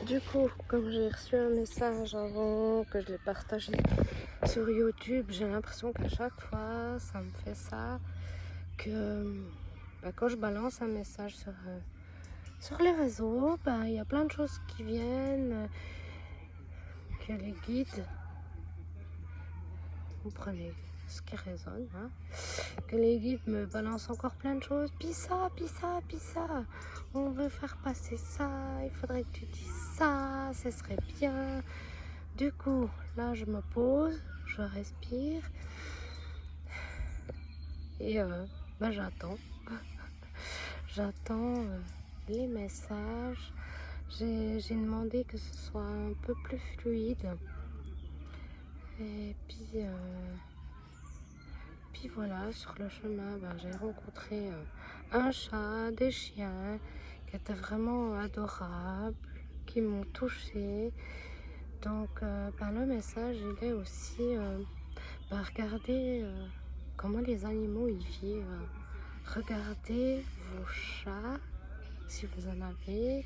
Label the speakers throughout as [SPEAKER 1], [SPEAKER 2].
[SPEAKER 1] Du coup, comme j'ai reçu un message avant que je l'ai partagé sur YouTube, j'ai l'impression qu'à chaque fois, ça me fait ça, que quand je balance un message sur les réseaux, il y a plein de choses qui viennent, que les guides, vous prenez ce qui résonne, hein, que les guides me balancent encore plein de choses, puis ça, on veut faire passer ça, il faudrait que tu dises ça, ce serait bien. Du coup, là je me pose, je respire et j'attends. J'attends les messages. J'ai demandé que ce soit un peu plus fluide. Et puis voilà, sur le chemin, j'ai rencontré un chat, des chiens qui étaient vraiment adorables, qui m'ont touchée. Donc le message, il est aussi, regardez comment les animaux y vivent. Regardez vos chats, si vous en avez,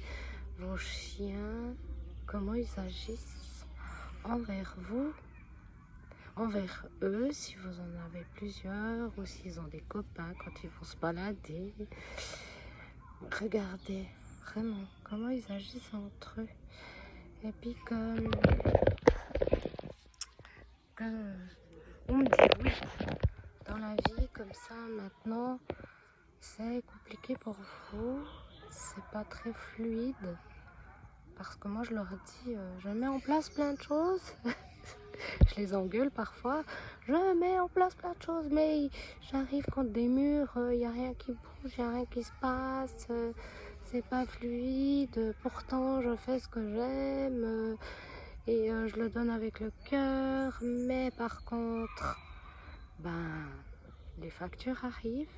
[SPEAKER 1] vos chiens, comment ils agissent envers vous, envers eux, si vous en avez plusieurs, ou s'ils ont des copains quand ils vont se balader. Regardez vraiment comment ils agissent entre eux. Et puis comme on me dit oui, dans la vie comme ça maintenant, c'est compliqué pour vous, c'est pas très fluide. Parce que moi je leur dis, je mets en place plein de choses. Je les engueule parfois. Je mets en place plein de choses, mais j'arrive contre des murs, il n'y a rien qui bouge, il n'y a rien qui se passe. C'est pas fluide. Pourtant, je fais ce que j'aime et je le donne avec le cœur. Mais par contre, les factures arrivent.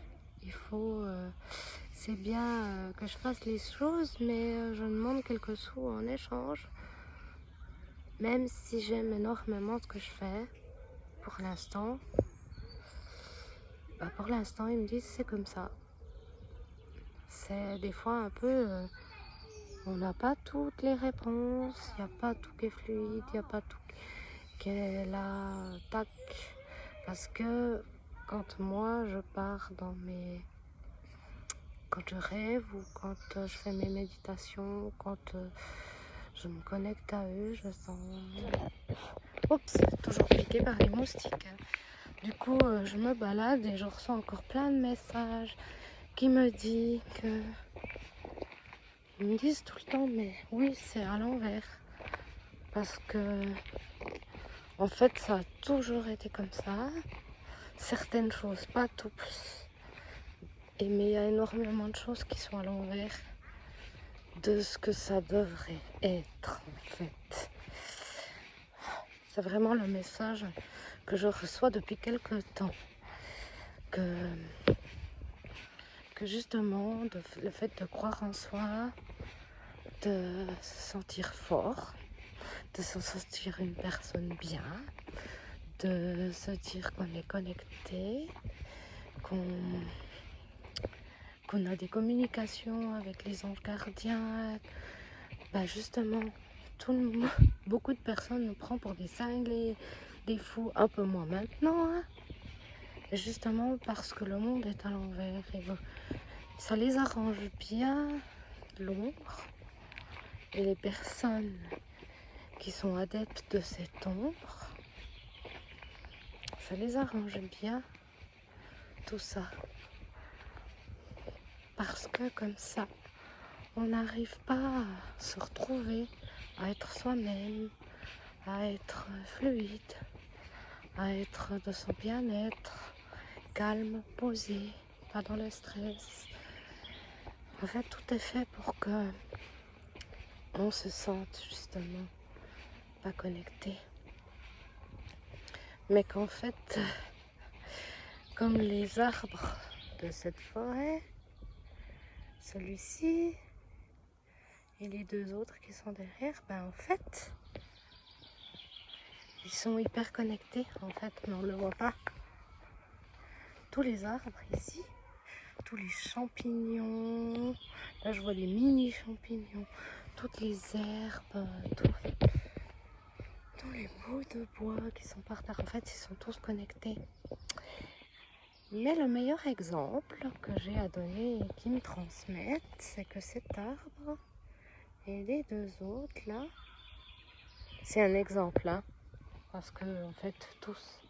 [SPEAKER 1] Il faut... c'est bien que je fasse les choses, mais je demande quelques sous en échange. Même si j'aime énormément ce que je fais, pour l'instant, ils me disent c'est comme ça. C'est des fois un peu... on n'a pas toutes les réponses, il n'y a pas tout qui est fluide, il n'y a pas tout qui est là, tac. Parce que quand moi je pars dans mes... Quand je rêve ou quand je fais mes méditations, quand je me connecte à eux, je sens... Oups, toujours piqué par les moustiques. Du coup, je me balade et je reçois encore plein de messages qui me disent que... Ils me disent tout le temps, mais oui, c'est à l'envers. Parce que, en fait, ça a toujours été comme ça. Certaines choses, pas toutes. Mais il y a énormément de choses qui sont à l'envers de ce que ça devrait être, en fait. C'est vraiment le message que je reçois depuis quelques temps. Que justement, le fait de croire en soi, de se sentir fort, de se sentir une personne bien, de se dire qu'on est connecté, qu'on a des communications avec les anges gardiens. Justement, beaucoup de personnes nous prennent pour des cinglés, des fous, un peu moins maintenant, hein. Justement parce que le monde est à l'envers et ça les arrange bien, l'ombre, et les personnes qui sont adeptes de cette ombre, ça les arrange bien tout ça. Parce que comme ça, on n'arrive pas à se retrouver, à être soi-même, à être fluide, à être de son bien-être, calme, posé, pas dans le stress. En fait, tout est fait pour que on se sente justement pas connecté. Mais qu'en fait, comme les arbres de cette forêt, celui-ci et les deux autres qui sont derrière, en fait, ils sont hyper connectés, en fait, mais on ne le voit pas. Tous les arbres ici, tous les champignons, là je vois les mini champignons, toutes les herbes, tous les bouts de bois qui sont par terre. En fait, ils sont tous connectés. Mais le meilleur exemple que j'ai à donner et qui me transmettent, c'est que cet arbre et les deux autres là, c'est un exemple là, parce que en fait tous,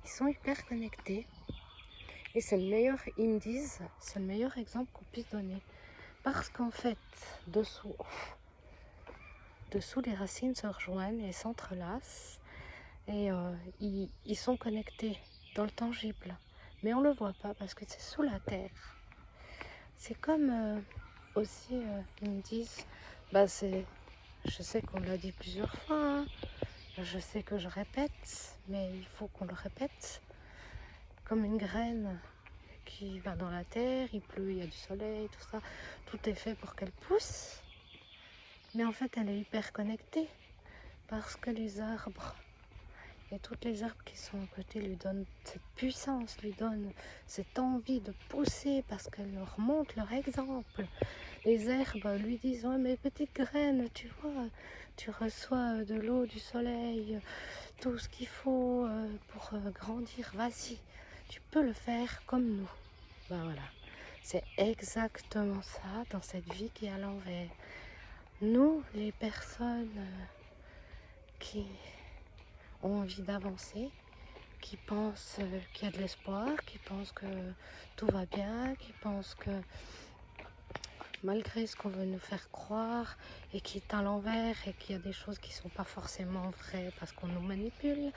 [SPEAKER 1] ils sont hyper connectés. Et c'est le meilleur, ils me disent, c'est le meilleur exemple qu'on puisse donner. Parce qu'en fait, dessous les racines se rejoignent et s'entrelacent. Et ils sont connectés dans le tangible. Mais on ne le voit pas parce que c'est sous la terre. C'est comme aussi, ils me disent, je sais qu'on l'a dit plusieurs fois, hein, je sais que je répète, mais il faut qu'on le répète. Comme une graine qui va dans la terre, il pleut, il y a du soleil, tout ça. Tout est fait pour qu'elle pousse. Mais en fait, elle est hyper connectée. Parce que les arbres et toutes les arbres qui sont à côté lui donnent cette puissance, lui donnent cette envie de pousser parce qu'elle leur montre leur exemple. Les herbes lui disent, oh, mes petites graines, tu vois, tu reçois de l'eau, du soleil, tout ce qu'il faut pour grandir, vas-y, tu peux le faire comme nous. Ben voilà, c'est exactement ça dans cette vie qui est à l'envers. Nous, les personnes qui ont envie d'avancer, qui pensent qu'il y a de l'espoir, qui pensent que tout va bien, qui pensent que malgré ce qu'on veut nous faire croire et qui est à l'envers et qu'il y a des choses qui ne sont pas forcément vraies parce qu'on nous manipule,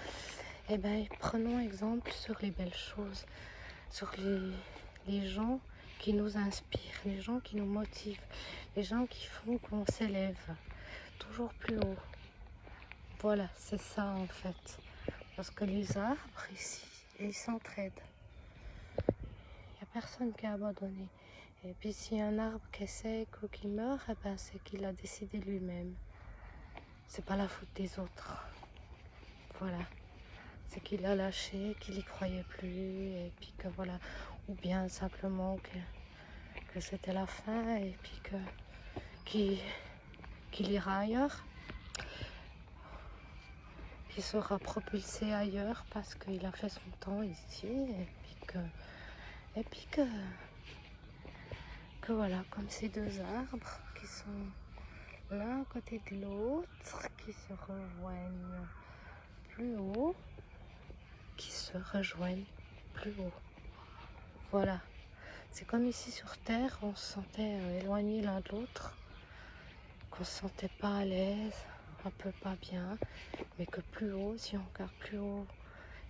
[SPEAKER 1] eh bien prenons exemple sur les belles choses, sur les gens qui nous inspirent, les gens qui nous motivent, les gens qui font qu'on s'élève toujours plus haut. Voilà, c'est ça en fait. Parce que les arbres ici, ils s'entraident. Il n'y a personne qui a abandonné. Et puis s'il y a un arbre qui est sec ou qui meurt, eh ben, c'est qu'il a décidé lui-même. C'est pas la faute des autres. Voilà. C'est qu'il a lâché, qu'il y croyait plus, et puis que voilà. Ou bien simplement que c'était la fin, et puis qu'il ira ailleurs. Qu'il sera propulsé ailleurs parce qu'il a fait son temps ici, et puis que voilà, comme ces deux arbres qui sont l'un à côté de l'autre, qui se rejoignent plus haut, Voilà, c'est comme ici sur Terre, on se sentait éloignés l'un de l'autre, qu'on se sentait pas à l'aise, un peu pas bien, mais que plus haut, si on regarde plus haut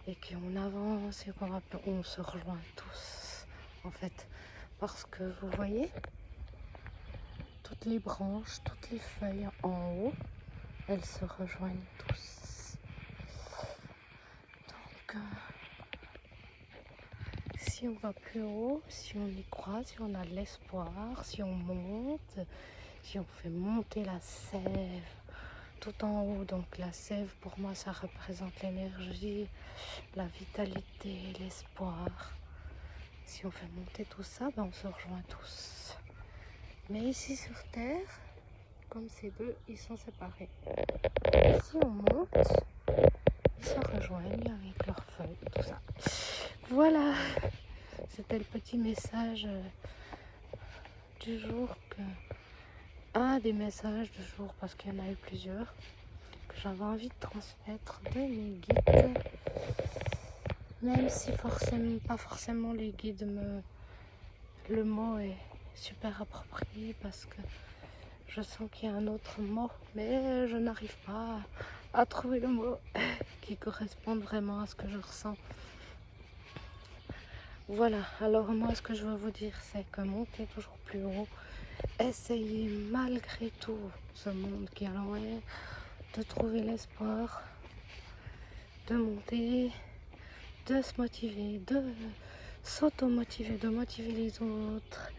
[SPEAKER 1] et qu'on avance et on se rejoint tous, en fait, parce que vous voyez, toutes les branches, toutes les feuilles en haut, elles se rejoignent tous. Donc, si on va plus haut, si on y croit, si on a de l'espoir, si on monte, si on fait monter la sève tout en haut, donc la sève pour moi ça représente l'énergie, la vitalité, l'espoir. Si on fait monter tout ça, ben on se rejoint tous. Mais ici sur Terre, comme ces deux, ils sont séparés. Si on monte, ils se rejoignent avec leurs feuilles, tout ça. Voilà, c'était le petit message du jour, un des messages du jour, parce qu'il y en a eu plusieurs, que j'avais envie de transmettre de mes guides, même si pas forcément les guides le mot est super approprié, parce que je sens qu'il y a un autre mot, mais je n'arrive pas à trouver le mot qui corresponde vraiment à ce que je ressens. Voilà, alors moi ce que je veux vous dire, c'est que montez toujours plus haut, essayez malgré tout ce monde qui est à l'envers, de trouver l'espoir, de monter, de se motiver, de s'auto-motiver, de motiver les autres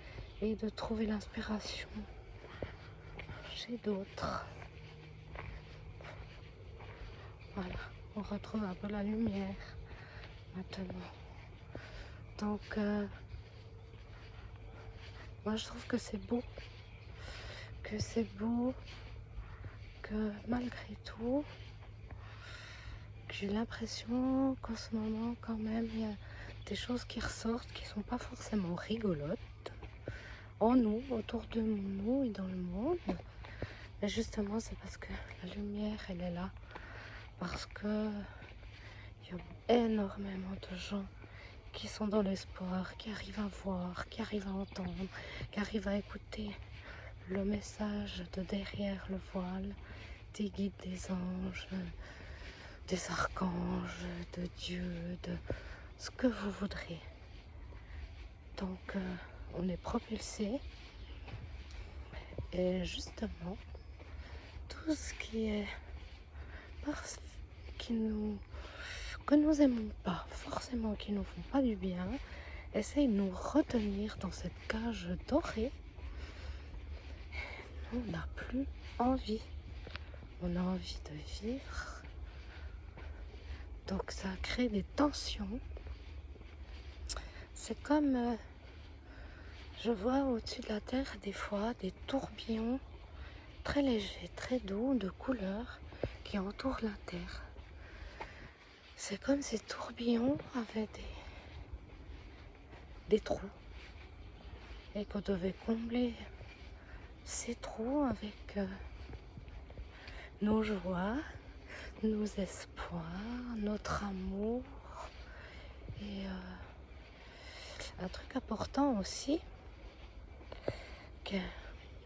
[SPEAKER 1] et de trouver l'inspiration chez d'autres. Voilà, on retrouve un peu la lumière maintenant. Donc, moi je trouve que c'est beau que c'est beau, que malgré tout, j'ai l'impression qu'en ce moment, quand même, il y a des choses qui ressortent qui sont pas forcément rigolotes en nous, autour de nous et dans le monde. Mais justement, c'est parce que la lumière, elle est là. Parce que il y a énormément de gens qui sont dans l'espoir, qui arrivent à voir, qui arrivent à entendre, qui arrivent à écouter le message de derrière le voile, des guides, des anges, des archanges, de Dieu, de ce que vous voudrez. Donc, on est propulsé. Et justement, tout ce qui est que nous aimons pas, forcément qui nous font pas du bien, essaye de nous retenir dans cette cage dorée. On n'a plus envie. On a envie de vivre. Donc ça crée des tensions. C'est comme, je vois au-dessus de la terre des fois des tourbillons très légers, très doux, de couleurs qui entourent la terre. C'est comme ces tourbillons avaient des trous et qu'on devait combler ces trous avec nos joies, nos espoirs, notre amour. Et un truc important aussi, qui est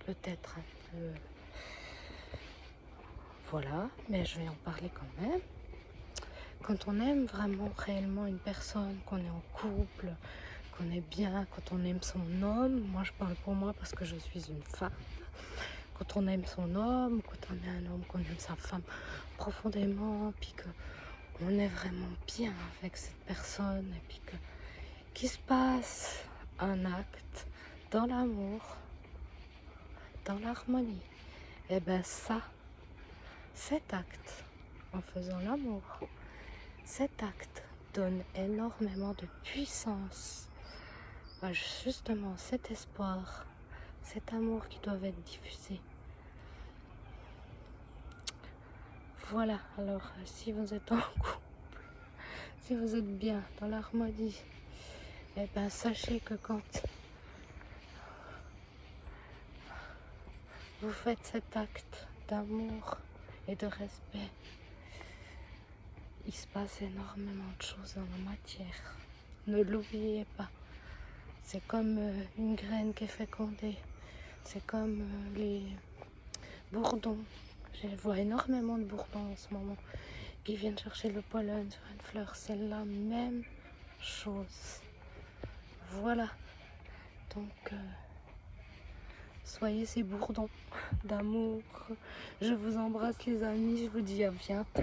[SPEAKER 1] peut-être un peu... Voilà, mais je vais en parler quand même. Quand on aime vraiment réellement une personne, qu'on est en couple, qu'on est bien, quand on aime son homme, moi je parle pour moi parce que je suis une femme, quand on aime son homme, quand on est un homme, qu'on aime sa femme profondément, puis qu'on est vraiment bien avec cette personne, et puis qu'il se passe un acte dans l'amour, dans l'harmonie, et bien ça, cet acte, en faisant l'amour, cet acte donne énormément de puissance à justement cet espoir, cet amour qui doit être diffusé. Voilà, alors si vous êtes en couple, si vous êtes bien dans l'harmonie, et bien sachez que quand vous faites cet acte d'amour et de respect, il se passe énormément de choses dans la matière. Ne l'oubliez pas. C'est comme une graine qui est fécondée. C'est comme les bourdons. Je vois énormément de bourdons en ce moment qui viennent chercher le pollen sur une fleur. C'est la même chose. Voilà. Donc, soyez ces bourdons d'amour. Je vous embrasse les amis. Je vous dis à bientôt.